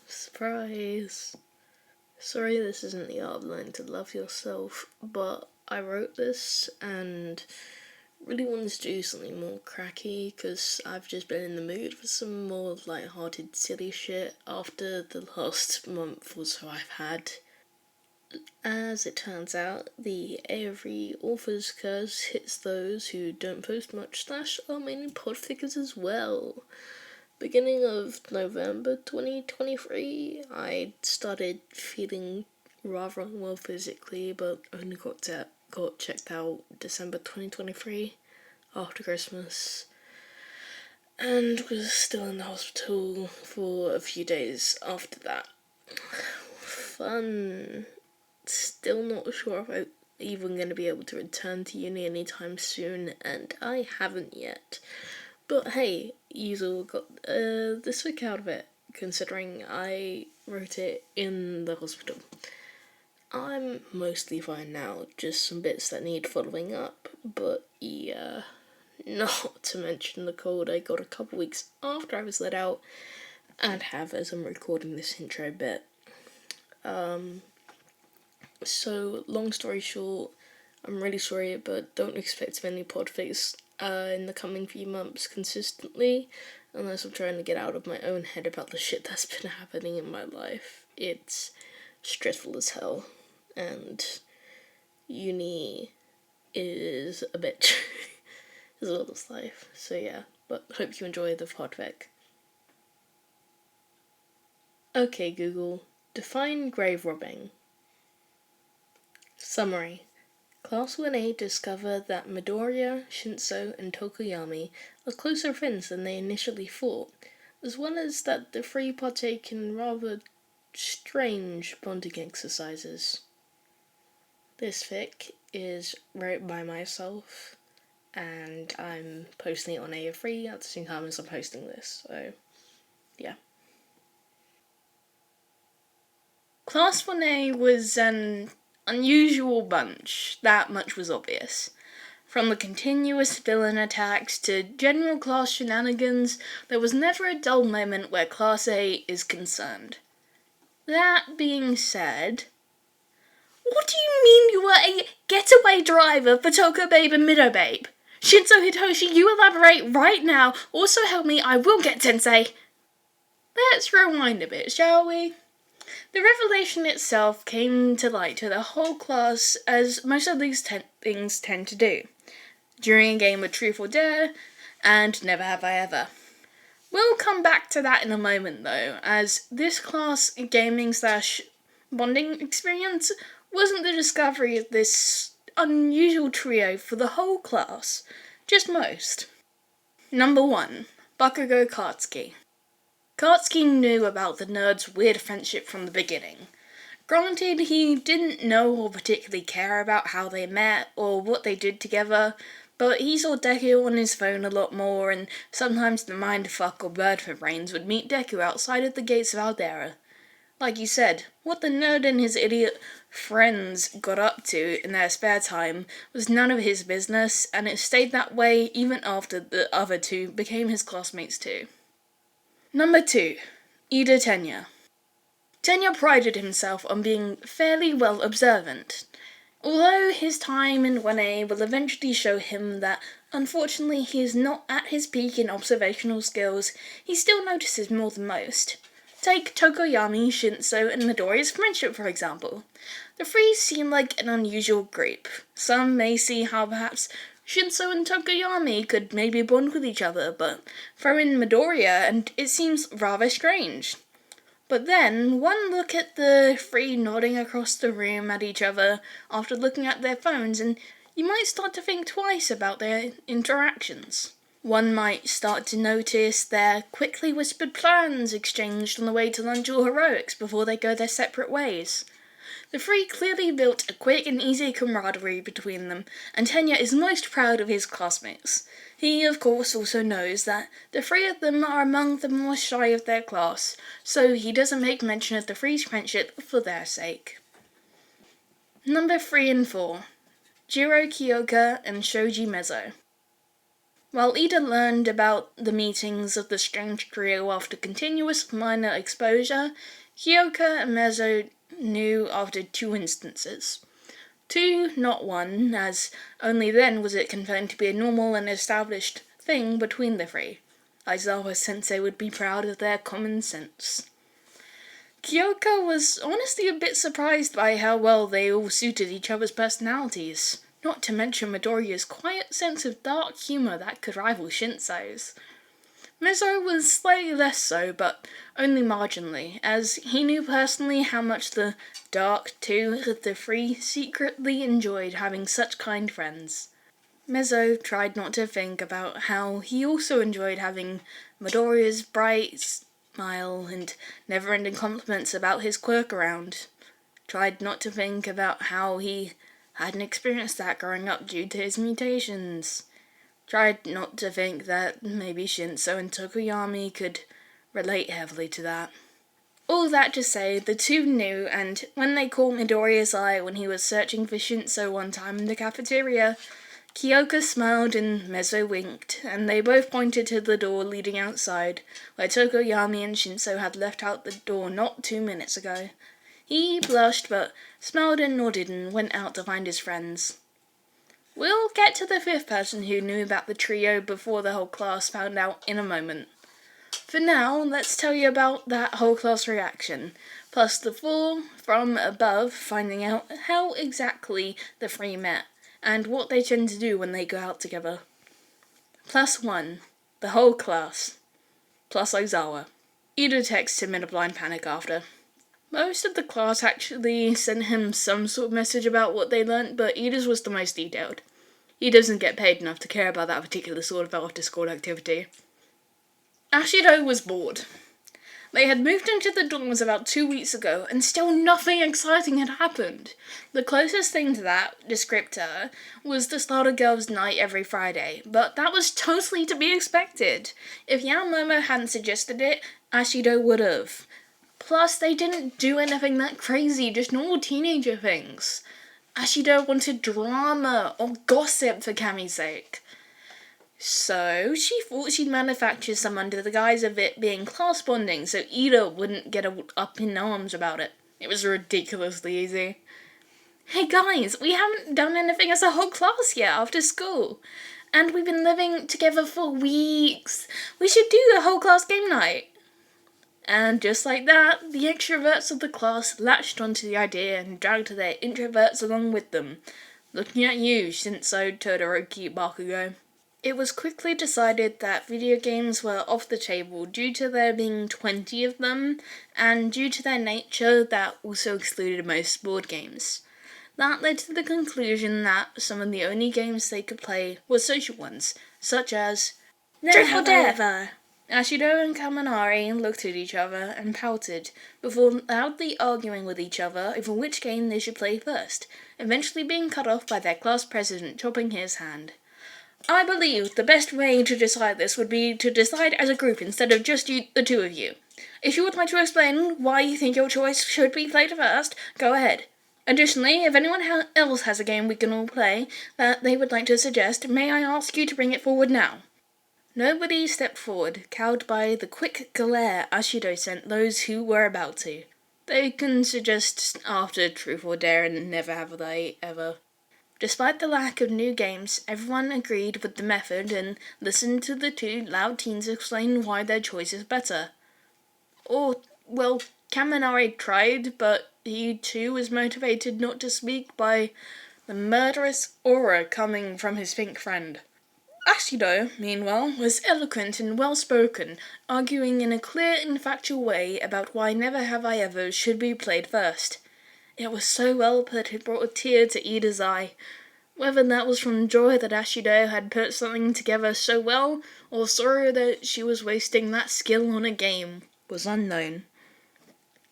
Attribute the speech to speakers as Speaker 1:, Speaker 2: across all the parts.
Speaker 1: Surprise. Sorry this isn't the art of learning to love yourself, but I wrote this and really wanted to do something more cracky because I've just been in the mood for some more light-hearted silly shit after the last month or so I've had. As it turns out, the every author's curse hits those who don't post much / are mainly podfickers as well. Beginning of November 2023, I started feeling rather unwell physically, but only got checked out December 2023 after Christmas, and was still in the hospital for a few days after that. Fun. Still not sure if I'm even going to be able to return to uni anytime soon, and I haven't yet. But hey, you all got this week out of it, considering I wrote it in the hospital. I'm mostly fine now, just some bits that need following up, but yeah, not to mention the cold I got a couple weeks after I was let out, and have as I'm recording this intro bit. So, long story short, I'm really sorry, but don't expect many podfics in the coming few months consistently, unless I'm trying to get out of my own head about the shit that's been happening in my life. It's stressful as hell, and uni is a bitch as well as life. So yeah, but hope you enjoy the podfic. Okay, Google, define grave robbing. Summary. Class 1A discover that Midoriya, Shinsou and Tokoyami are closer friends than they initially thought, as well as that the three partake in rather strange bonding exercises. This fic is wrote by myself, and I'm posting it on AO3 at the same time as I'm posting this, so yeah. Class 1A was an unusual bunch, that much was obvious. From the continuous villain attacks to general class shenanigans, there was never a dull moment where Class A is concerned. That being said, what do you mean you were a getaway driver for Toko Babe and Mido Babe? Shinso Hitoshi, you elaborate right now. Also help me, I will get Tensei. Let's rewind a bit, shall we? The revelation itself came to light to the whole class, as most of these things tend to do, during a game of Truth or Dare, and Never Have I Ever. We'll come back to that in a moment though, as this class gaming / bonding experience wasn't the discovery of this unusual trio for the whole class, just most. Number 1, Bakugo Katsuki. Katsuki knew about the nerds' weird friendship from the beginning. Granted, he didn't know or particularly care about how they met or what they did together, but he saw Deku on his phone a lot more, and sometimes the mindfuck or bird for brains would meet Deku outside of the gates of Aldera. Like you said, what the nerd and his idiot friends got up to in their spare time was none of his business, and it stayed that way even after the other two became his classmates too. Number 2, Ida Tenya. Tenya prided himself on being fairly well observant. Although his time in 1A will eventually show him that unfortunately he is not at his peak in observational skills, he still notices more than most. Take Tokoyami, Shinsou and Midoriya's friendship for example. The three seem like an unusual group. Some may see how perhaps Shinsou and Tokoyami could maybe bond with each other, but throw in Midoriya and it seems rather strange. But then, one look at the three nodding across the room at each other after looking at their phones, and you might start to think twice about their interactions. One might start to notice their quickly whispered plans exchanged on the way to lunch or heroics before they go their separate ways. The three clearly built a quick and easy camaraderie between them, and Tenya is most proud of his classmates. He, of course, also knows that the three of them are among the more shy of their class, so he doesn't make mention of the three's friendship for their sake. Number 3 and 4, Jiro Kyoka and Shoji Mezzo. While Ida learned about the meetings of the strange trio after continuous minor exposure, Kyoka and Mezzo knew after 2 instances. 2, not 1, as only then was it confirmed to be a normal and established thing between the 3. Aizawa-sensei would be proud of their common sense. Kyoka was honestly a bit surprised by how well they all suited each other's personalities, not to mention Midoriya's quiet sense of dark humour that could rival Shinsou's. Mezzo was slightly less so, but only marginally, as he knew personally how much the dark two of the 3 secretly enjoyed having such kind friends. Mezzo tried not to think about how he also enjoyed having Midoriya's bright smile and never-ending compliments about his quirk around. Tried not to think about how he hadn't experienced that growing up due to his mutations. Tried not to think that maybe Shinsou and Tokoyami could relate heavily to that. All that to say, the 2 knew, and when they caught Midoriya's eye when he was searching for Shinsou one time in the cafeteria, Kyoka smiled and Mezzo winked, and they both pointed to the door leading outside, where Tokoyami and Shinsou had left out the door not 2 minutes ago. He blushed, but smiled and nodded and went out to find his friends. We'll get to the 5th person who knew about the trio before the whole class found out in a moment. For now, let's tell you about that whole class reaction, plus the 4 from above finding out how exactly the 3 met, and what they tend to do when they go out together. Plus 1, the whole class, plus Ozawa. Ida texted him in a blind panic after. Most of the class actually sent him some sort of message about what they learnt, but Ida's was the most detailed. He doesn't get paid enough to care about that particular sort of after-school activity. Ashido was bored. They had moved into the dorms about 2 weeks ago, and still nothing exciting had happened. The closest thing to that descriptor was the Slaughter Girls' night every Friday, but that was totally to be expected. If Yamamomo hadn't suggested it, Ashido would have. Plus, they didn't do anything that crazy, just normal teenager things. Ashido wanted drama or gossip for Kami's sake. So, she thought she'd manufacture some under the guise of it being class bonding so Ida wouldn't get up in arms about it. It was ridiculously easy. Hey guys, we haven't done anything as a whole class yet after school. And we've been living together for weeks. We should do the whole class game night. And just like that, the extroverts of the class latched onto the idea and dragged their introverts along with them. Looking at you, Shinsou, Todoroki, Bakugo. It was quickly decided that video games were off the table due to there being 20 of them, and due to their nature that also excluded most board games. That led to the conclusion that some of the only games they could play were social ones, such as Truth or Dare. Ashido and Kaminari looked at each other and pouted, before loudly arguing with each other over which game they should play first, eventually being cut off by their class president chopping his hand. I believe the best way to decide this would be to decide as a group instead of just the 2 of you. If you would like to explain why you think your choice should be played first, go ahead. Additionally, if anyone else has a game we can all play that they would like to suggest, may I ask you to bring it forward now? Nobody stepped forward, cowed by the quick glare Ashido sent those who were about to. They can suggest after Truth or Dare and Never Have They Ever. Despite the lack of new games, everyone agreed with the method and listened to the 2 loud teens explain why their choice is better. Kaminari tried, but he too was motivated not to speak by the murderous aura coming from his pink friend. Ashido, meanwhile, was eloquent and well-spoken, arguing in a clear and factual way about why Never Have I Ever should be played first. It was so well put it brought a tear to Ida's eye. Whether that was from joy that Ashido had put something together so well, or sorrow that she was wasting that skill on a game, was unknown.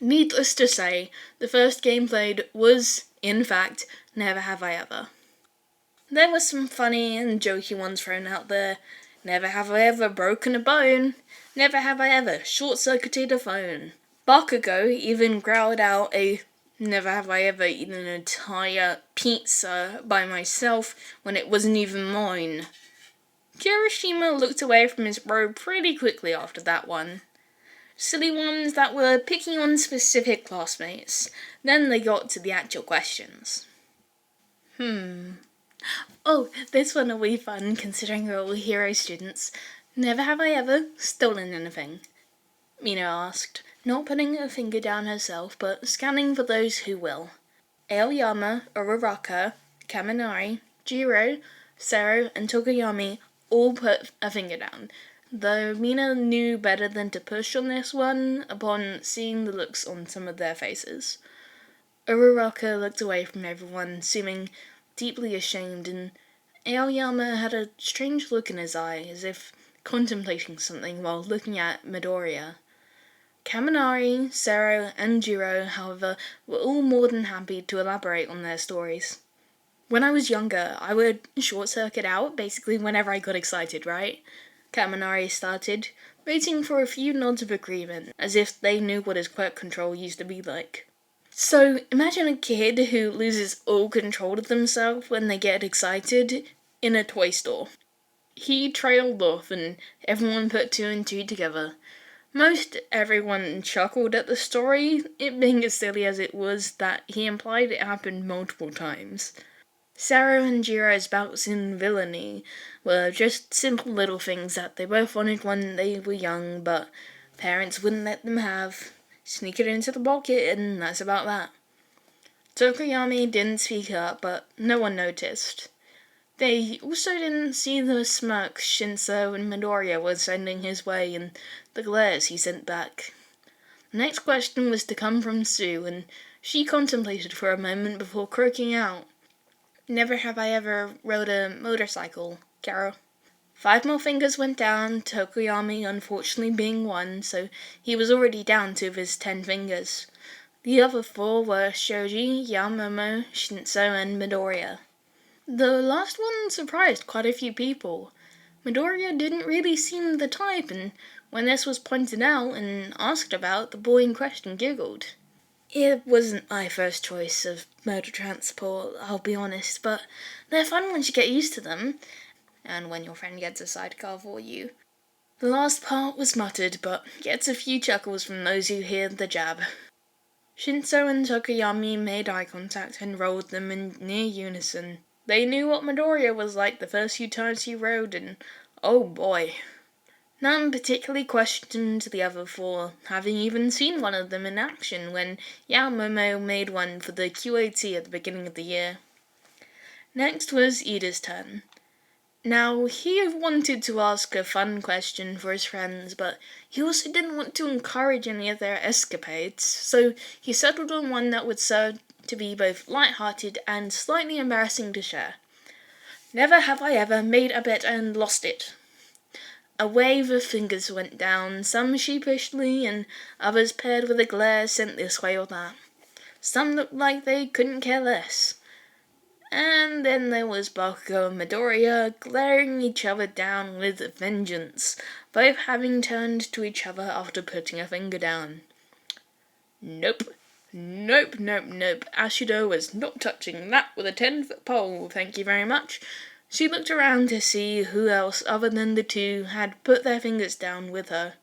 Speaker 1: Needless to say, the first game played was, in fact, Never Have I Ever. There were some funny and jokey ones thrown out there. Never have I ever broken a bone. Never have I ever short-circuited a phone. Bakugo even growled out a never have I ever eaten an entire pizza by myself when it wasn't even mine. Kirishima looked away from his robe pretty quickly after that one. Silly ones that were picking on specific classmates. Then they got to the actual questions. Oh, this one will be fun considering we're all hero students. Never have I ever stolen anything? Mina asked, not putting her finger down herself, but scanning for those who will. Aoyama, Uraraka, Kaminari, Jiro, Sero, and Tokoyami all put a finger down, though Mina knew better than to push on this one upon seeing the looks on some of their faces. Uraraka looked away from everyone, seeming deeply ashamed, and Aoyama had a strange look in his eye, as if contemplating something while looking at Midoriya. Kaminari, Sero, and Jiro, however, were all more than happy to elaborate on their stories. When I was younger, I would short-circuit out basically whenever I got excited, right? Kaminari started, waiting for a few nods of agreement, as if they knew what his quirk control used to be like. So, imagine a kid who loses all control of themselves when they get excited in a toy store. He trailed off and everyone put 2 and 2 together. Most everyone chuckled at the story, it being as silly as it was that he implied it happened multiple times. Sero and Jiro's bouts in villainy were just simple little things that they both wanted when they were young, but parents wouldn't let them have. Sneak it into the pocket, and that's about that. Tokoyami didn't speak up, but no one noticed. They also didn't see the smirks Shinsou and Midoriya were sending his way and the glares he sent back. The next question was to come from Sue, and she contemplated for a moment before croaking out, "Never have I ever rode a motorcycle, Carol." 5 more fingers went down, Tokoyami unfortunately being one, so he was already down 2 of his 10 fingers. The other 4 were Shoji, Yaomomo, Shinsou, and Midoriya. The last one surprised quite a few people. Midoriya didn't really seem the type, and when this was pointed out and asked about, the boy in question giggled. It wasn't my first choice of motor transport, I'll be honest, but they're fun once you get used to them, and when your friend gets a sidecar for you. The last part was muttered, but gets a few chuckles from those who hear the jab. Shinsou and Tokoyami made eye contact and rolled them in near unison. They knew what Midoriya was like the first few times he rode, and oh boy. None particularly questioned the other 4, having even seen one of them in action when Yaomomo made one for the QAT at the beginning of the year. Next was Ida's turn. Now, he wanted to ask a fun question for his friends, but he also didn't want to encourage any of their escapades, so he settled on one that would serve to be both light-hearted and slightly embarrassing to share. Never have I ever made a bet and lost it. A wave of fingers went down, some sheepishly and others paired with a glare sent this way or that. Some looked like they couldn't care less. And then there was Bakugo and Midoriya glaring each other down with vengeance, both having turned to each other after putting a finger down. Nope. Ashido was not touching that with a 10-foot pole, thank you very much. She looked around to see who else other than the 2 had put their fingers down with her.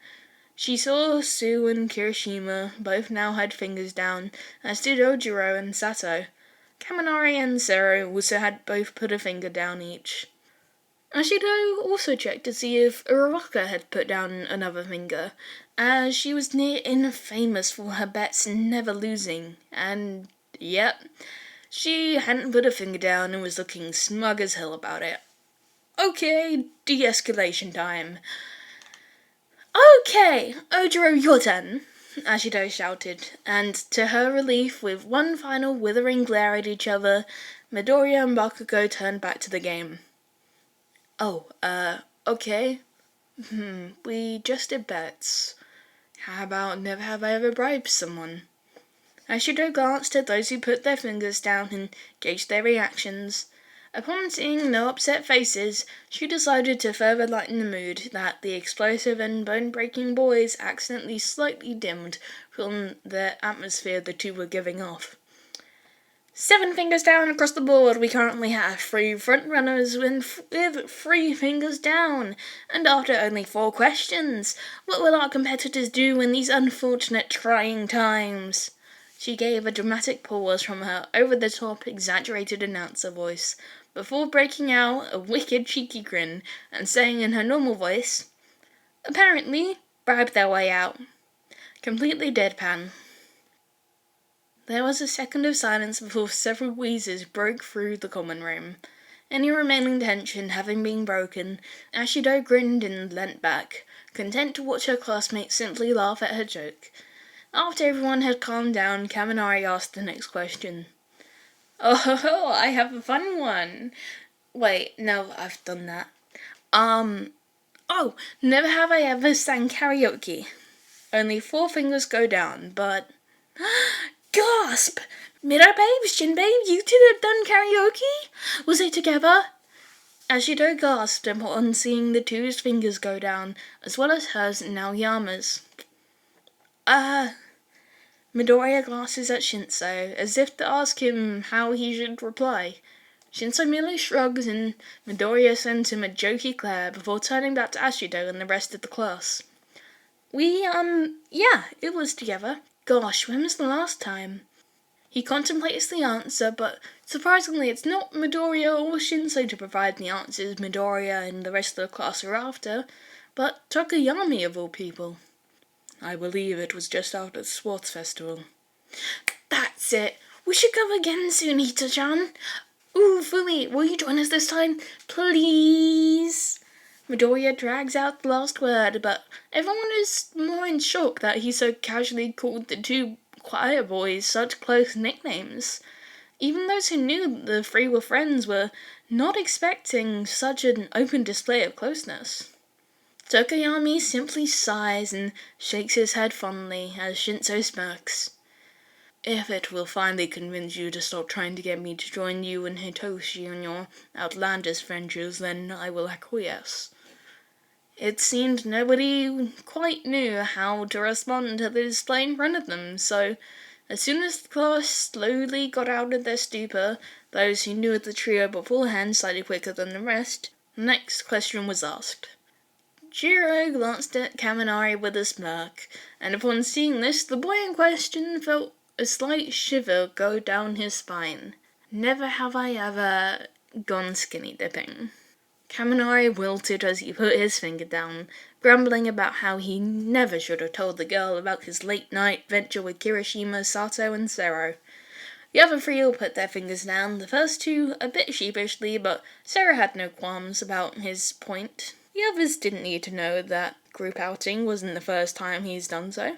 Speaker 1: She saw Sue and Kirishima both now had fingers down, as did Ojiro and Sato. Kaminari and Sero also had both put a finger down each. Ashido also checked to see if Uraraka had put down another finger, as she was near infamous for her bets never losing, and yep, she hadn't put a finger down and was looking smug as hell about it. Okay, de-escalation time. Okay, Ojiro, your turn, Ashido shouted, and to her relief, with one final withering glare at each other, Midoriya and Bakugo turned back to the game. Okay. We just did bets. How about never have I ever bribed someone? Ashido glanced at those who put their fingers down and gauged their reactions. Upon seeing no upset faces, she decided to further lighten the mood that the explosive and bone-breaking boys accidentally slightly dimmed from the atmosphere the 2 were giving off. 7 fingers down across the board, we currently have 3 front runners with 3 fingers down. And after only 4 questions, what will our competitors do in these unfortunate trying times? She gave a dramatic pause from her over-the-top, exaggerated announcer voice, before breaking out a wicked cheeky grin and saying in her normal voice, apparently, bribe their way out. Completely deadpan. There was a second of silence before several wheezes broke through the common room. Any remaining tension having been broken, Ashido grinned and leant back, content to watch her classmates simply laugh at her joke. After everyone had calmed down, Kaminari asked the next question. Oh, I have a fun one. Wait, no, I've done that. Never have I ever sang karaoke. Only 4 fingers go down, but... Gasp! Mira babe, Shin babe, you two have done karaoke? Was it together? Ashido gasped upon seeing the 2's fingers go down, as well as hers and Aoyama's. Midoriya glances at Shinsou, as if to ask him how he should reply. Shinsou merely shrugs and Midoriya sends him a jokey glare before turning back to Ashido and the rest of the class. Yeah, it was together. Gosh, when was the last time? He contemplates the answer, but surprisingly it's not Midoriya or Shinsou to provide the answers Midoriya and the rest of the class are after, but Tokoyami of all people. I believe it was just after the sports festival. That's it. We should go again soon, Hita-chan. Ooh, Fumi, will you join us this time? Please? Midoriya drags out the last word, but everyone is more in shock that he so casually called the 2 choir boys such close nicknames. Even those who knew the 3 were friends were not expecting such an open display of closeness. Tokoyami simply sighs and shakes his head fondly as Shinsou smirks. If it will finally convince you to stop trying to get me to join you and Hitoshi on your outlandish ventures, then I will acquiesce. It seemed nobody quite knew how to respond to the display in front of them, so as soon as the class slowly got out of their stupor, those who knew the trio beforehand slightly quicker than the rest, the next question was asked. Jiro glanced at Kaminari with a smirk, and upon seeing this, the boy in question felt a slight shiver go down his spine. Never have I ever gone skinny dipping. Kaminari wilted as he put his finger down, grumbling about how he never should have told the girl about his late-night venture with Kirishima, Sato, and Sero. The other 3 all put their fingers down, the first 2 a bit sheepishly, but Sero had no qualms about his point. The others didn't need to know that group outing wasn't the first time he's done so.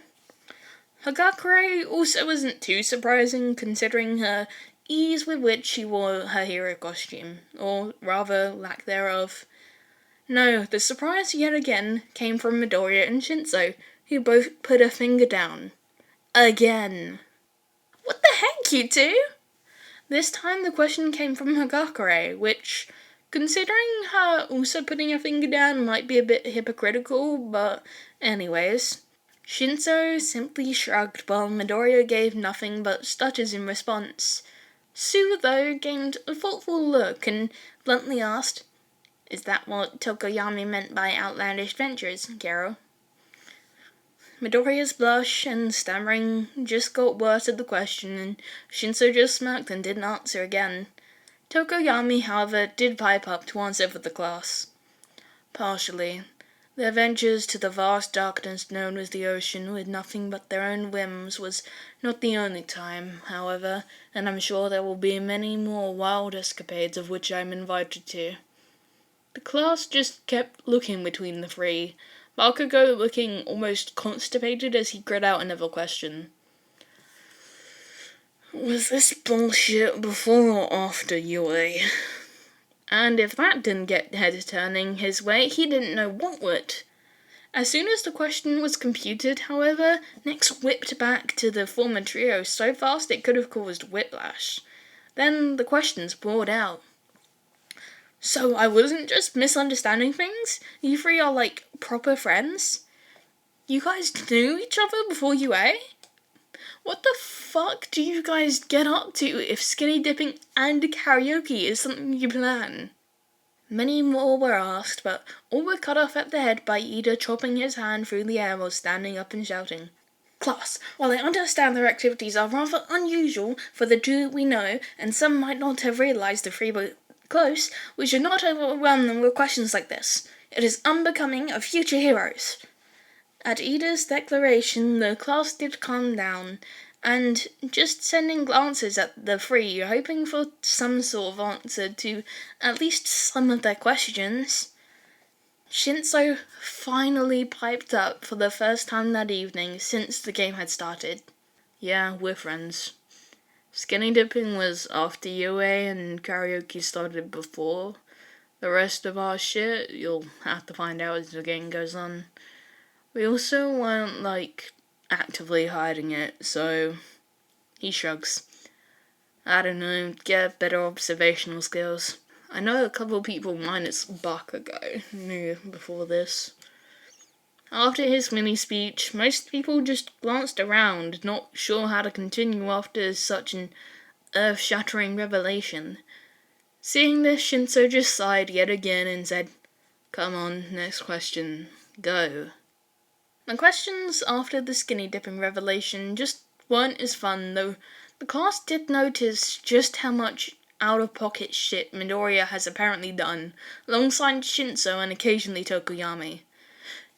Speaker 1: Hagakure also wasn't too surprising, considering her ease with which she wore her hero costume, or rather, lack thereof. No, the surprise yet again came from Midoriya and Shinsou, who both put a finger down. Again. What the heck, you two? This time the question came from Hagakure, which, considering her also putting a finger down, might be a bit hypocritical, but anyways. Shinsou simply shrugged while Midoriya gave nothing but stutters in response. Sue, though, gained a thoughtful look and bluntly asked, Is that what Tokoyami meant by outlandish ventures, Garo? Midoriya's blush and stammering just got worse at the question, and Shinsou just smirked and didn't answer again. Tokoyami, however, did pipe up to answer for the class. Partially. Their ventures to the vast darkness known as the ocean with nothing but their own whims was not the only time, however, and I'm sure there will be many more wild escapades of which I'm invited to. The class just kept looking between the 3, Bakugo looking almost constipated as he grit out another question. Was this bullshit before or after UA? And if that didn't get heads turning his way, he didn't know what would. As soon as the question was computed, however, Nex whipped back to the former trio so fast it could have caused whiplash. Then the questions poured out. So I wasn't just misunderstanding things? You 3 are like proper friends? You guys knew each other before UA? What the fuck do you guys get up to if skinny dipping and karaoke is something you plan? Many more were asked, but all were cut off at the head by Ida chopping his hand through the air while standing up and shouting, "Class, while I understand their activities are rather unusual for the two we know, and some might not have realised the three were close, we should not overwhelm them with questions like this. It is unbecoming of future heroes." At Ida's declaration, the class did calm down, and just sending glances at the three, hoping for some sort of answer to at least some of their questions. Shinsou finally piped up for the first time that evening since the game had started. "Yeah, we're friends. Skinny dipping was after UA and karaoke started before. The rest of our shit, you'll have to find out as the game goes on. We also weren't, actively hiding it, so..." He shrugs. "I don't know, get better observational skills. I know a couple people minus Bakugo knew before this." After his mini-speech, most people just glanced around, not sure how to continue after such an earth-shattering revelation. Seeing this, Shinsou just sighed yet again and said, "Come on, next question. Go." The questions after the skinny dipping revelation just weren't as fun, though the class did notice just how much out-of-pocket shit Midoriya has apparently done, alongside Shinsou and occasionally Tokoyami.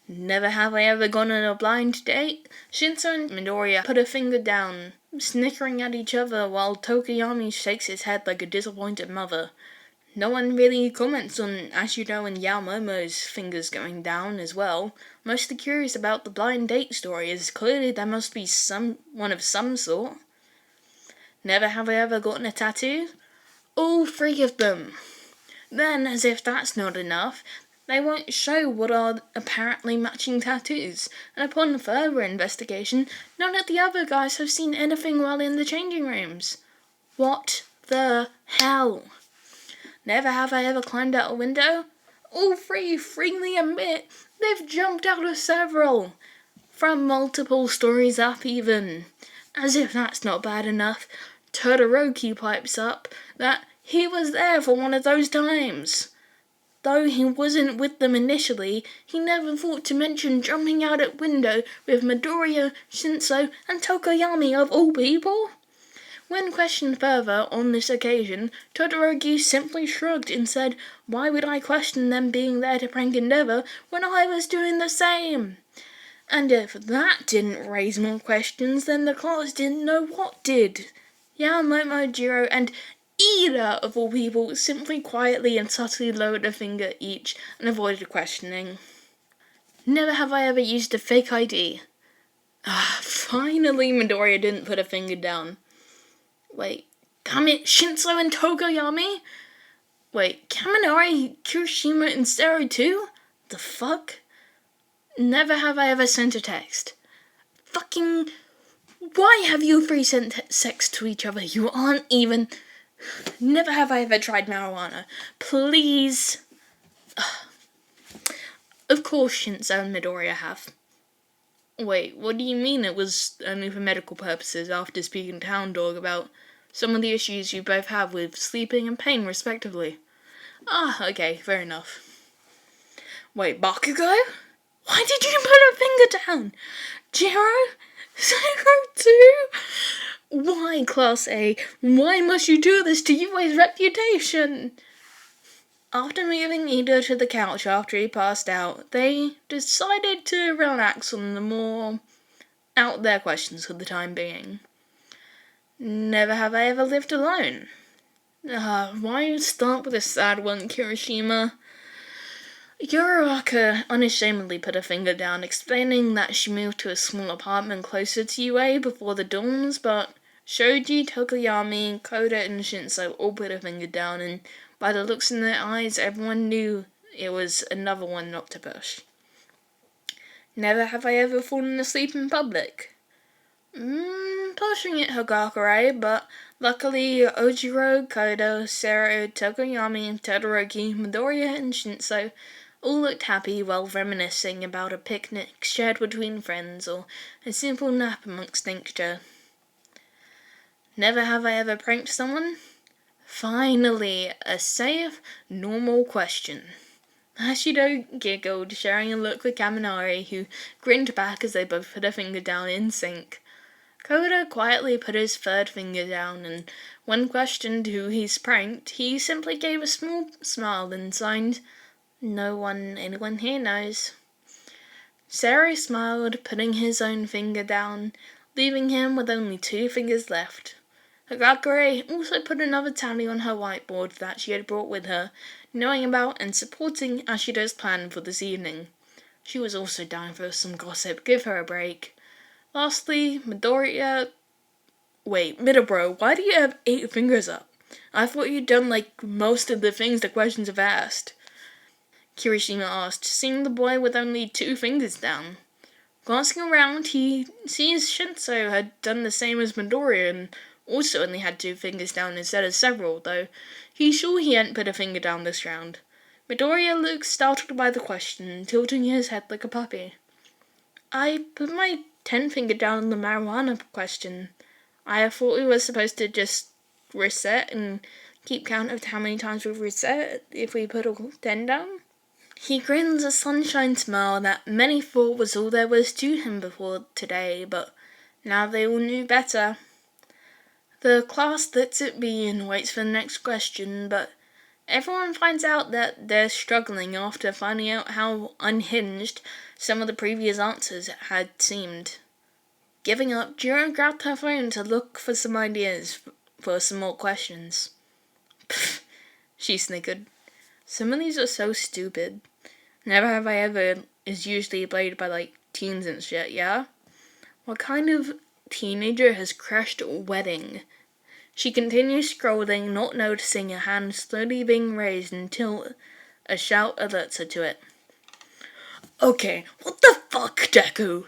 Speaker 1: Never have I ever gone on a blind date. Shinsou and Midoriya put a finger down, snickering at each other while Tokoyami shakes his head like a disappointed mother. No one really comments on Ashido and Yaomomo's fingers going down as well. Mostly curious about the blind date story, as clearly there must be one of some sort. Never have I ever gotten a tattoo. All three of them. Then, as if that's not enough, they won't show what are apparently matching tattoos, and upon further investigation, none of the other guys have seen anything while in the changing rooms. What the hell? Never have I ever climbed out a window. All three freely admit they've jumped out of several, from multiple stories up even. As if that's not bad enough, Todoroki pipes up that he was there for one of those times. Though he wasn't with them initially, he never thought to mention jumping out at window with Midoriya, Shinsou, and Tokoyami of all people. When questioned further on this occasion, Todoroki simply shrugged and said, "Why would I question them being there to prank Endeavour when I was doing the same?" And if that didn't raise more questions, then the class didn't know what did. Yaomomo, Jiro, and Ida, of all people, simply quietly and subtly lowered a finger each and avoided questioning. Never have I ever used a fake ID. Finally Midoriya didn't put a finger down. Wait, damn it, Shinsou and Tokoyami? Wait, Kaminari, Kirishima, and Zero too? The fuck? Never have I ever sent a text. Fucking... Why have you three sent sex to each other? You aren't even... Never have I ever tried marijuana. Please. Of course Shinsou and Midoriya have. Wait, what do you mean it was only for medical purposes after speaking to Hound Dog about some of the issues you both have with sleeping and pain, respectively? Okay, fair enough. Wait, Bakugo? Why did you put a finger down? Jiro? Zero too? Why, Class A? Why must you do this to Yue's reputation? After moving Ida to the couch after he passed out, they decided to relax on the more out there questions for the time being. Never have I ever lived alone. Why start with a sad one, Kirishima? Uraraka unashamedly put a finger down, explaining that she moved to a small apartment closer to UA before the dorms, but Shoji, Tokoyami, Koda, and Shinsou all put a finger down, and by the looks in their eyes, everyone knew it was another one not to push. Never have I ever fallen asleep in public. Pushing it, Hagakure, but luckily Ojiro, Koda, Sero, Tokoyami, Todoroki, Midoriya, and Shinsou all looked happy while reminiscing about a picnic shared between friends or a simple nap amongst nature. Never have I ever pranked someone. Finally, a safe, normal question. Ashido giggled, sharing a look with Kaminari, who grinned back as they both put a finger down in sync. Koda quietly put his third finger down, and when questioned who he's pranked, he simply gave a small smile and signed, "No one anyone here knows." Saru smiled, putting his own finger down, leaving him with only 2 fingers left. Hagakure also put another tally on her whiteboard that she had brought with her, knowing about and supporting Ashido's plan for this evening. She was also down for some gossip, give her a break. Lastly, Midoriya... Wait, Midobro, why do you have 8 fingers up? I thought you'd done, most of the things the questions have asked. Kirishima asked, seeing the boy with only 2 fingers down. Glancing around, he sees Shinsou had done the same as Midoriya and also only had 2 fingers down instead of several, though he's sure he hadn't put a finger down this round. Midoriya looks startled by the question, tilting his head like a puppy. I put my 10 finger down on the marijuana question. I thought we were supposed to just reset and keep count of how many times we've reset if we put all 10 down. He grins a sunshine smile that many thought was all there was to him before today, but now they all knew better. The class lets it be and waits for the next question, but everyone finds out that they're struggling after finding out how unhinged some of the previous answers had seemed. Giving up, Jiro grabbed her phone to look for some ideas for some more questions. Pfft, she snickered. Some of these are so stupid. Never have I ever is usually played by teens and shit, yeah? What kind of teenager has crashed a wedding? She continues scrolling, not noticing a hand slowly being raised until a shout alerts her to it. Okay, what the fuck, Deku?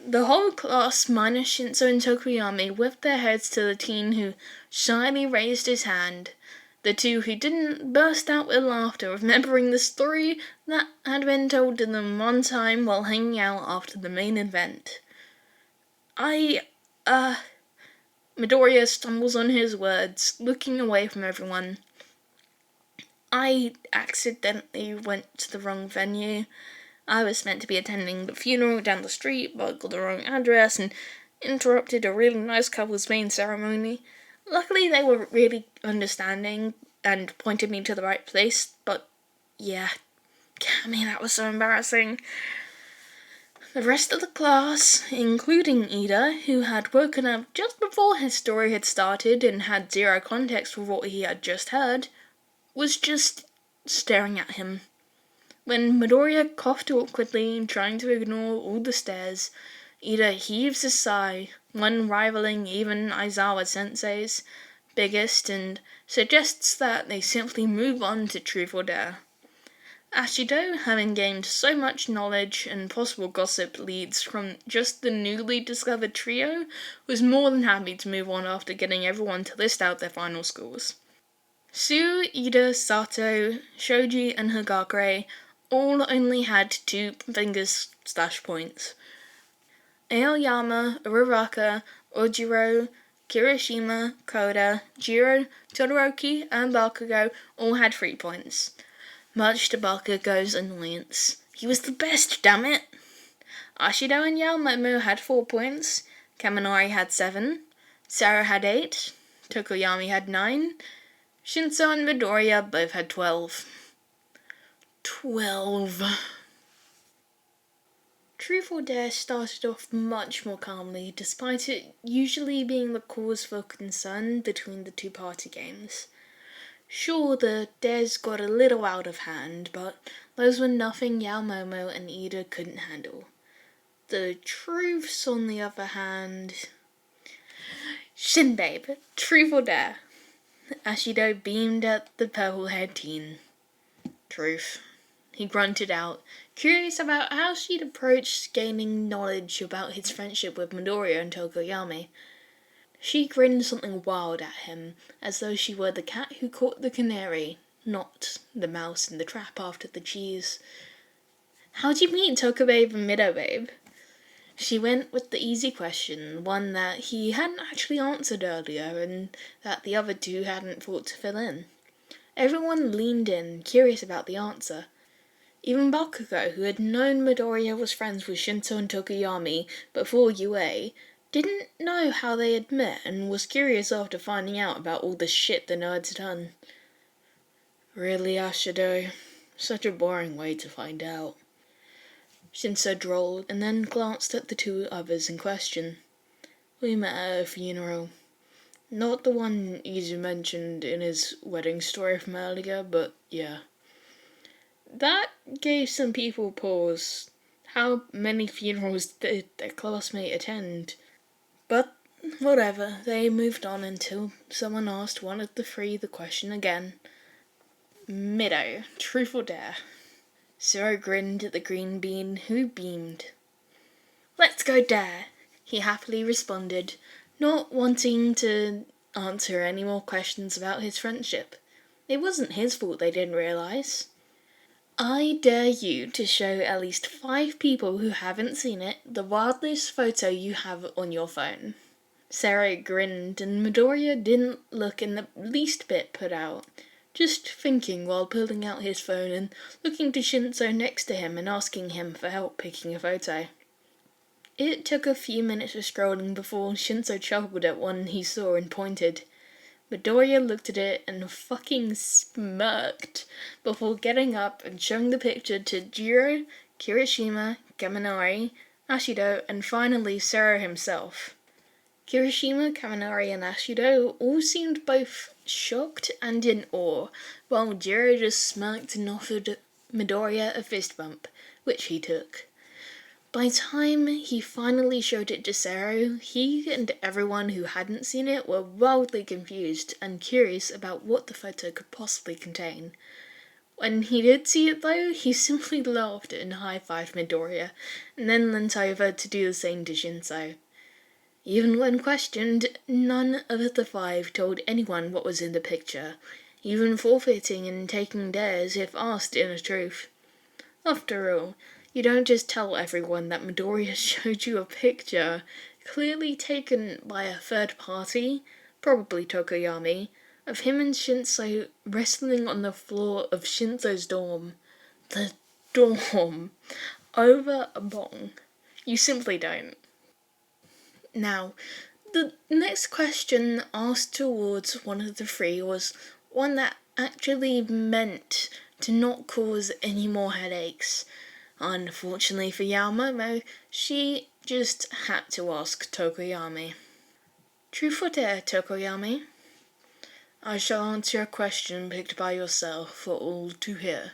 Speaker 1: The whole class, minus Shinsou and Tokoyami, whipped their heads to the teen who shyly raised his hand. The 2 who didn't burst out with laughter, remembering the story that had been told to them one time while hanging out after the main event. Midoriya stumbles on his words, looking away from everyone. I accidentally went to the wrong venue. I was meant to be attending the funeral down the street, but got the wrong address and interrupted a really nice couple's main ceremony. Luckily, they were really understanding and pointed me to the right place, but yeah, that was so embarrassing. The rest of the class, including Ida, who had woken up just before his story had started and had 0 context for what he had just heard, was just staring at him. When Midoriya coughed awkwardly, trying to ignore all the stares, Ida heaves a sigh, one rivaling even Aizawa-sensei's biggest, and suggests that they simply move on to Truth or Dare. Ashido, having gained so much knowledge and possible gossip leads from just the newly discovered trio, was more than happy to move on after getting everyone to list out their final scores. Su, Ida, Sato, Shoji, and Hagakure all only had 2 fingers / points. Aoyama, Uraraka, Ojiro, Kirishima, Koda, Jiro, Todoroki, and Bakugo all had 3 points. Much to Bakugo's annoyance. He was the best, damn it! Ashido and Yaomomo had 4 points, Kaminari had 7, Sarah had 8, Tokoyami had 9, Shinsou and Midoriya both had 12. 12. Truth or Dare started off much more calmly, despite it usually being the cause for concern between the 2 party games. Sure, the dares got a little out of hand, but those were nothing Yaomomo and Ida couldn't handle. The truths, on the other hand... Shinbabe, Truth or Dare? Ashido beamed at the purple-haired teen. Truth, he grunted out, curious about how she'd approach gaining knowledge about his friendship with Midoriya and Tokoyami. She grinned something wild at him, as though she were the cat who caught the canary, not the mouse in the trap after the cheese. How'd you meet Tokobabe and Midobabe? She went with the easy question, one that he hadn't actually answered earlier and that the other two hadn't thought to fill in. Everyone leaned in, curious about the answer. Even Bakugo, who had known Midoriya was friends with Shinsou and Tokoyami before UA, didn't know how they had met and was curious after finding out about all the shit the nerds had done. Really, Ashido? Such a boring way to find out. Shinsou drawled and then glanced at the two others in question. We met at a funeral. Not the one Izu mentioned in his wedding story from earlier, but yeah. That gave some people pause. How many funerals did their classmate attend? But whatever, they moved on until someone asked one of the three the question again. Mido, truth or dare? Zero grinned at the green bean, who beamed. Let's go dare, he happily responded, not wanting to answer any more questions about his friendship. It wasn't his fault they didn't realise. I dare you to show at least 5 people who haven't seen it the wildest photo you have on your phone. Sarah grinned and Midoriya didn't look in the least bit put out, just thinking while pulling out his phone and looking to Shinsou next to him and asking him for help picking a photo. It took a few minutes of scrolling before Shinsou chuckled at one he saw and pointed. Midoriya looked at it and fucking smirked before getting up and showing the picture to Jiro, Kirishima, Kaminari, Ashido, and finally Sero himself. Kirishima, Kaminari, and Ashido all seemed both shocked and in awe, while Jiro just smirked and offered Midoriya a fist bump, which he took. By the time he finally showed it to Sero, he and everyone who hadn't seen it were wildly confused and curious about what the photo could possibly contain. When he did see it though, he simply laughed and high-fived Midoriya, and then leant over to do the same to Shinsou. Even when questioned, none of the 5 told anyone what was in the picture, even forfeiting and taking dares if asked in a truth. After all, you don't just tell everyone that Midoriya showed you a picture, clearly taken by a third party, probably Tokoyami, of him and Shinsou wrestling on the floor of Shinsou's dorm. The dorm. Over a bong. You simply don't. Now, the next question asked towards one of the 3 was one that actually meant to not cause any more headaches. Unfortunately for Yaomomo, she just had to ask Tokoyami. Truth or dare, Tokoyami? I shall answer a question picked by yourself for all to hear.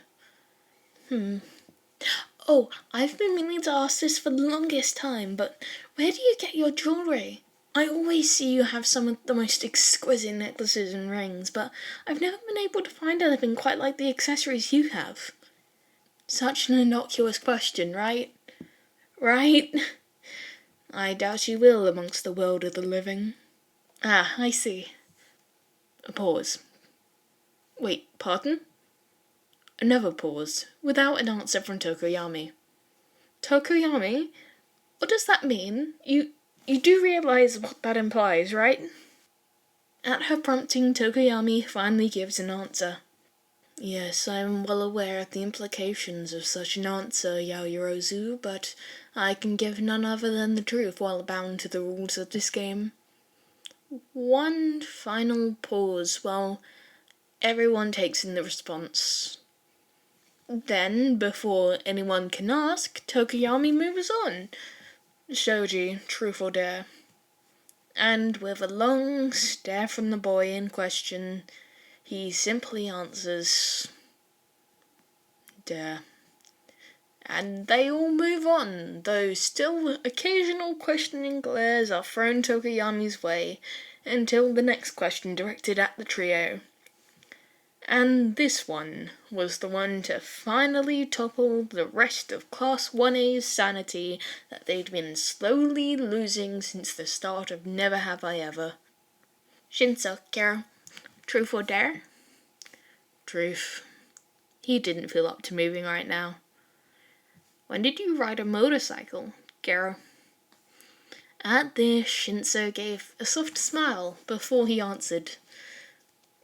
Speaker 1: Oh, I've been meaning to ask this for the longest time, but where do you get your jewellery? I always see you have some of the most exquisite necklaces and rings, but I've never been able to find anything quite like the accessories you have. Such an innocuous question, right? Right? I doubt you will amongst the world of the living. Ah, I see. A pause. Wait, pardon? Another pause, without an answer from Tokoyami. Tokoyami? What does that mean? You do realise what that implies, right? At her prompting, Tokoyami finally gives an answer. Yes, I am well aware of the implications of such an answer, Yaoyorozu, but I can give none other than the truth while bound to the rules of this game. One final pause while everyone takes in the response. Then, before anyone can ask, Tokoyami moves on. Shoji, truth or dare? And with a long stare from the boy in question, he simply answers, dare. And they all move on, though still occasional questioning glares are thrown Tokoyami's way, until the next question directed at the trio. And this one was the one to finally topple the rest of Class 1A's sanity that they'd been slowly losing since the start of Never Have I Ever. Shinsou, Gero, truth or dare? Truth. He didn't feel up to moving right now. When did you ride a motorcycle, Gero? At this, Shinsou gave a soft smile before he answered.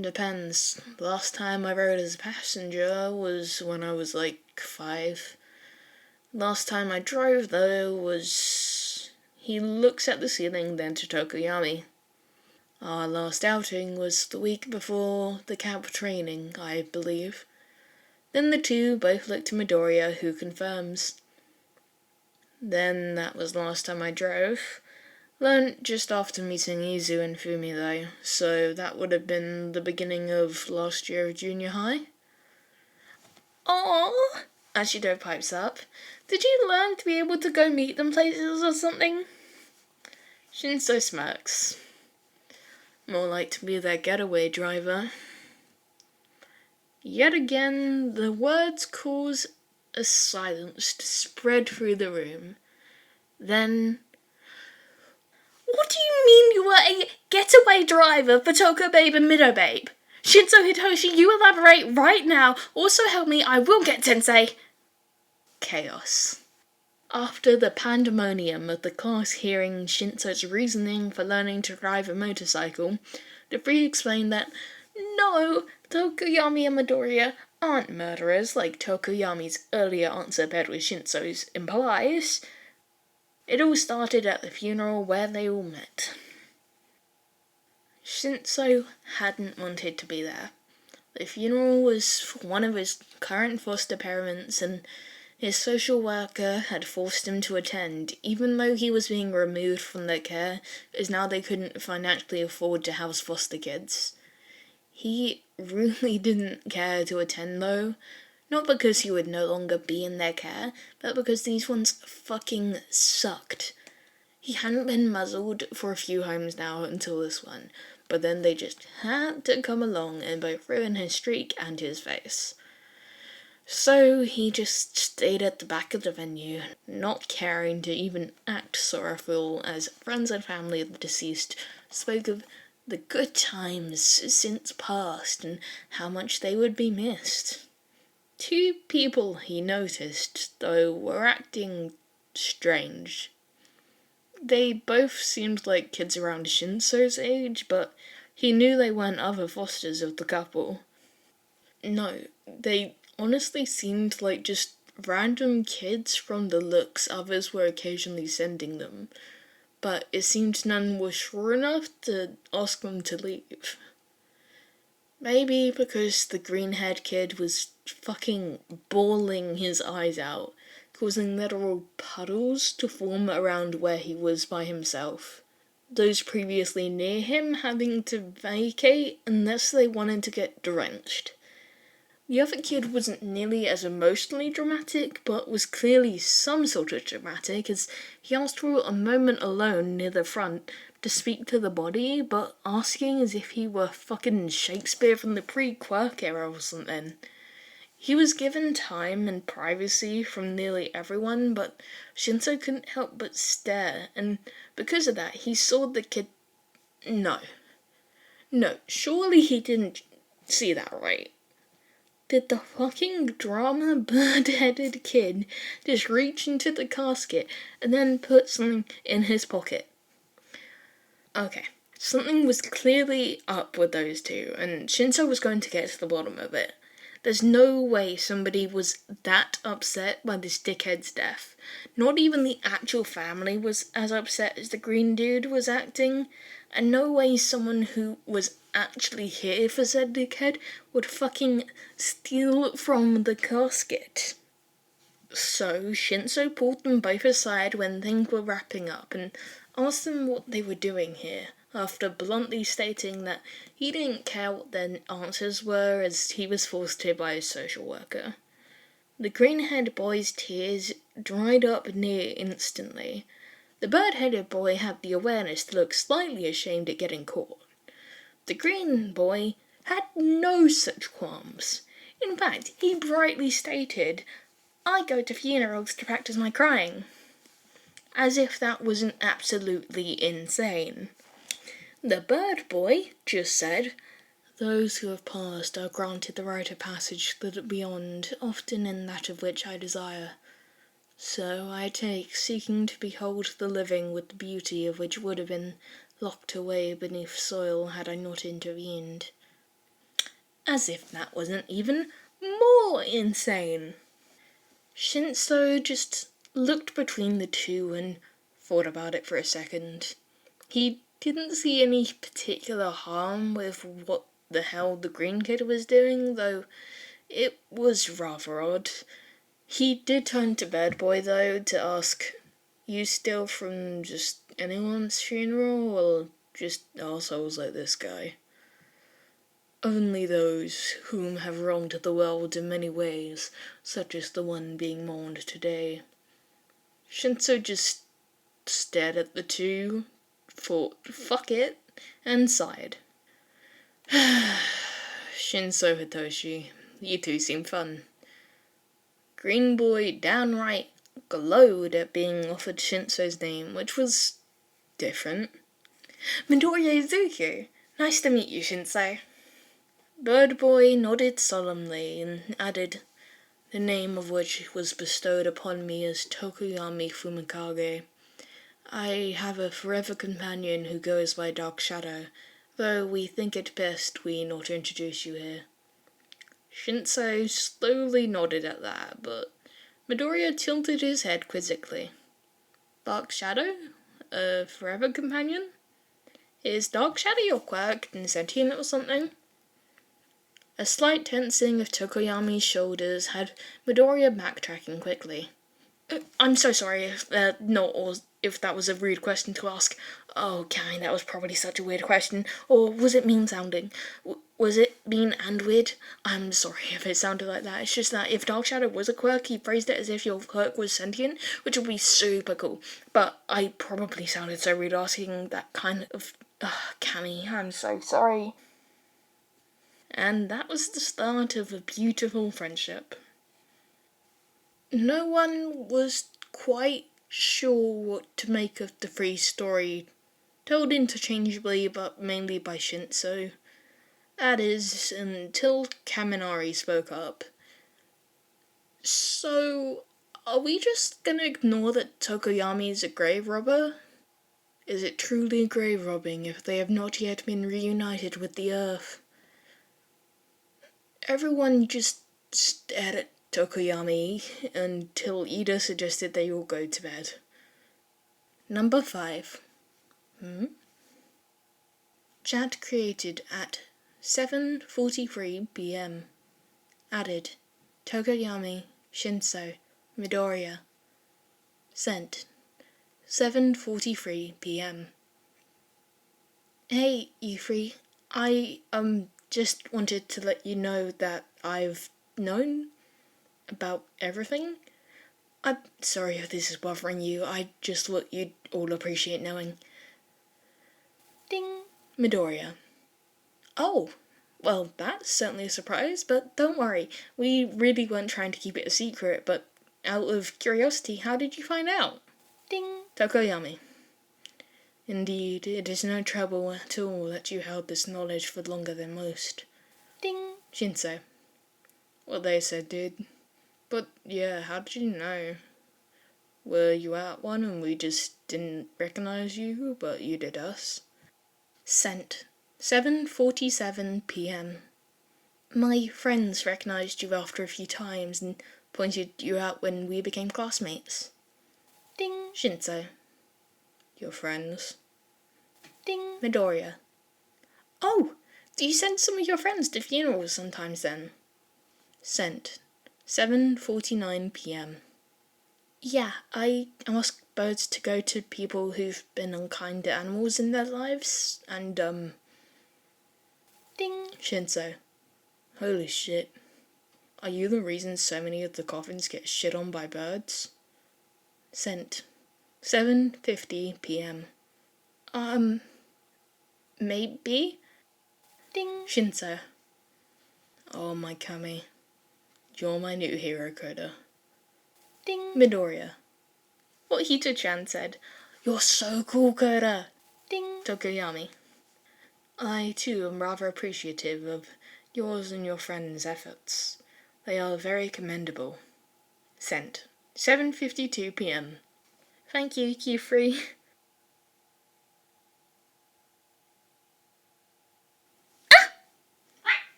Speaker 1: Depends. Last time I rode as a passenger was when I was like 5. Last time I drove, though, was... He looks at the ceiling, then to Tokoyami. Our last outing was the week before the camp training, I believe. Then the two both look to Midoriya, who confirms. Then that was the last time I drove. Learned just after meeting Izu and Fumi, though, so that would have been the beginning of last year of junior high. Oh, Ashido pipes up. Did you learn to be able to go meet them places or something? Shinsou smirks. More like to be their getaway driver. Yet again, the words cause a silence to spread through the room. Then... What do you mean you were a getaway driver for Toko Babe and Mido Babe? Shinsou Hitoshi, you elaborate right now. Also help me, I will get Tensei. Chaos. After the pandemonium of the class hearing Shinsou's reasoning for learning to drive a motorcycle, the three explained that, no, Tokoyami and Midoriya aren't murderers like Tokoyami's earlier answer paired with Shinsou's implies. It all started at the funeral where they all met. Shinsou hadn't wanted to be there. The funeral was for one of his current foster parents, and his social worker had forced him to attend, even though he was being removed from their care, as now they couldn't financially afford to house foster kids. He really didn't care to attend, though. Not because he would no longer be in their care, but because these ones fucking sucked. He hadn't been muzzled for a few homes now until this one, but then they just had to come along and both ruin his streak and his face. So he just stayed at the back of the venue, not caring to even act sorrowful as friends and family of the deceased spoke of the good times since past and how much they would be missed. 2 people he noticed, though, were acting strange. They both seemed like kids around Shinsou's age, but he knew they weren't other fosters of the couple. No, they honestly seemed like just random kids from the looks others were occasionally sending them, but it seemed none were sure enough to ask them to leave. Maybe because the green-haired kid was fucking bawling his eyes out, causing literal puddles to form around where he was by himself. Those previously near him having to vacate unless they wanted to get drenched. The other kid wasn't nearly as emotionally dramatic, but was clearly some sort of dramatic, as he asked for a moment alone near the front to speak to the body, but asking as if he were fucking Shakespeare from the pre-Quirk era or something. He was given time and privacy from nearly everyone, but Shinsou couldn't help but stare, and because of that, he saw the kid... No, surely he didn't see that right. Did the fucking drama bird-headed kid just reach into the casket and then put something in his pocket? Okay, something was clearly up with those two, and Shinsou was going to get to the bottom of it. There's no way somebody was that upset by this dickhead's death. Not even the actual family was as upset as the green dude was acting, and no way someone who was actually here for said dickhead would fucking steal from the casket. So Shinsou pulled them both aside when things were wrapping up and asked them what they were doing here, after bluntly stating that he didn't care what their answers were as he was forced to by his social worker. The green-haired boy's tears dried up near instantly. The bird-headed boy had the awareness to look slightly ashamed at getting caught. The green boy had no such qualms. In fact, he brightly stated, "I go to funerals to practice my crying." As if that wasn't absolutely insane. The bird boy just said, "Those who have passed are granted the right of passage to the beyond, often in that of which I desire. So I take, seeking to behold the living with the beauty of which would have been locked away beneath soil had I not intervened. As if that wasn't even more insane. Shinsou just looked between the two and thought about it for a second. He didn't see any particular harm with what the hell the green kid was doing, though it was rather odd. He did turn to Bird Boy, though, to ask, "You still from just anyone's funeral, or just assholes like this guy?" "Only those whom have wronged the world in many ways, such as the one being mourned today." Shinsou just stared at the two, thought, "Fuck it," and sighed. "Shinsou Hitoshi, you two seem fun." Green Boy downright glowed at being offered Shinsou's name, which was different. "Midoriya Izuku. Nice to meet you, Shinsou." Bird Boy nodded solemnly and added, "The name of which was bestowed upon me as Tokoyami Fumikage. I have a forever companion who goes by Dark Shadow, though we think it best we not introduce you here." Shinsou slowly nodded at that, but Midoriya tilted his head quizzically. "Dark Shadow? A forever companion? Is Dark Shadow your quirk and sentient or something?" A slight tensing of Tokoyami's shoulders had Midoriya backtracking quickly. "I'm so sorry if that was a rude question to ask. Oh, Kami, that was probably such a weird question. Or was it mean-sounding? Was it mean and weird? I'm sorry if it sounded like that. It's just that if Dark Shadow was a quirk, he phrased it as if your quirk was sentient, which would be super cool. But I probably sounded so rude asking that kind of... Kami, I'm so sorry." And that was the start of a beautiful friendship. No one was quite sure what to make of the free story, told interchangeably but mainly by Shinsou. That is, until Kaminari spoke up. "So, are we just gonna ignore that Tokoyami is a grave robber? Is it truly grave robbing if they have not yet been reunited with the earth?" Everyone just stared at Tokoyami until Ida suggested they all go to bed. Number 5. Chat created at 7:43 p.m. Added, Tokoyami, Shinsou, Midoriya. Sent, 7:43 p.m. Hey, you three. I, just wanted to let you know that I've known about everything. I'm sorry if this is bothering you. I just thought you'd all appreciate knowing. Ding. Midoriya. Oh, well, that's certainly a surprise, but don't worry. We really weren't trying to keep it a secret, but out of curiosity, how did you find out? Ding. Tokoyami. Indeed, it is no trouble at all that you held this knowledge for longer than most. Ding. Shinsou. What they said, dude. But yeah, how did you know? Were you at one and we just didn't recognize you, but you did us? Sent, 7:47 p.m. My friends recognized you after a few times and pointed you out when we became classmates. Ding. Shinsou. Your friends? Ding. Midoriya. Oh, do you send some of your friends to funerals sometimes then? Sent, 7:49 p.m. Yeah, I ask birds to go to people who've been unkind to animals in their lives, and, Ding. Shinsou. Holy shit. Are you the reason so many of the coffins get shit on by birds? Sent, 7:50 p.m. Maybe? Ding. Shinsou. Oh, my Kami. You're my new hero, Coda. Ding. Midoriya. What Hito-chan said. You're so cool, Coda. Ding. Tokoyami. I, too, am rather appreciative of yours and your friends' efforts. They are very commendable. Sent, 7:52 p.m. Thank you, Q3.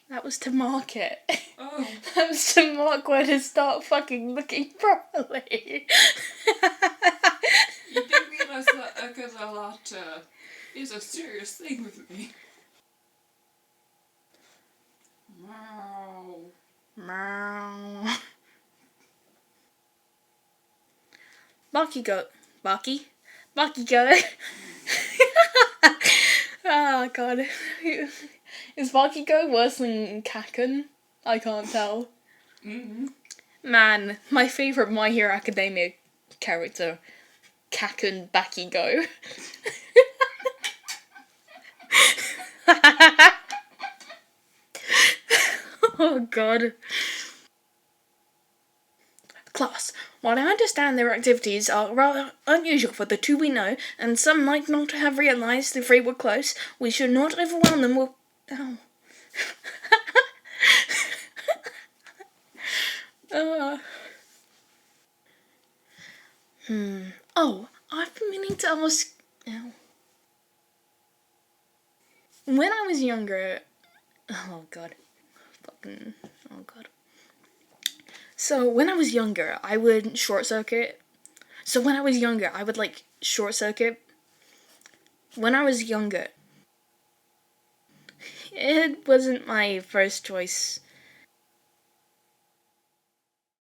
Speaker 1: That was to mark it.
Speaker 2: Oh.
Speaker 1: That was to mark where to start fucking looking properly.
Speaker 2: You didn't realise that Akazalata is a serious thing with me. Meow.
Speaker 1: Meow. Bakugo. Bakugo. Oh god. Is Bakugo worse than Kaken? I can't tell.
Speaker 2: Mm-hmm.
Speaker 1: Man, my favourite My Hero Academia character, Kaken Bakugo. Oh god. Class, while I understand their activities are rather unusual for the two we know, and some might not have realised the three were close, we should not overwhelm them with... Oh. Oh, I've been meaning to ask... Oh. When I was younger... Oh god. Fucking... Oh god. So, when I was younger, I would short circuit. When I was younger, When I was younger, it wasn't my first choice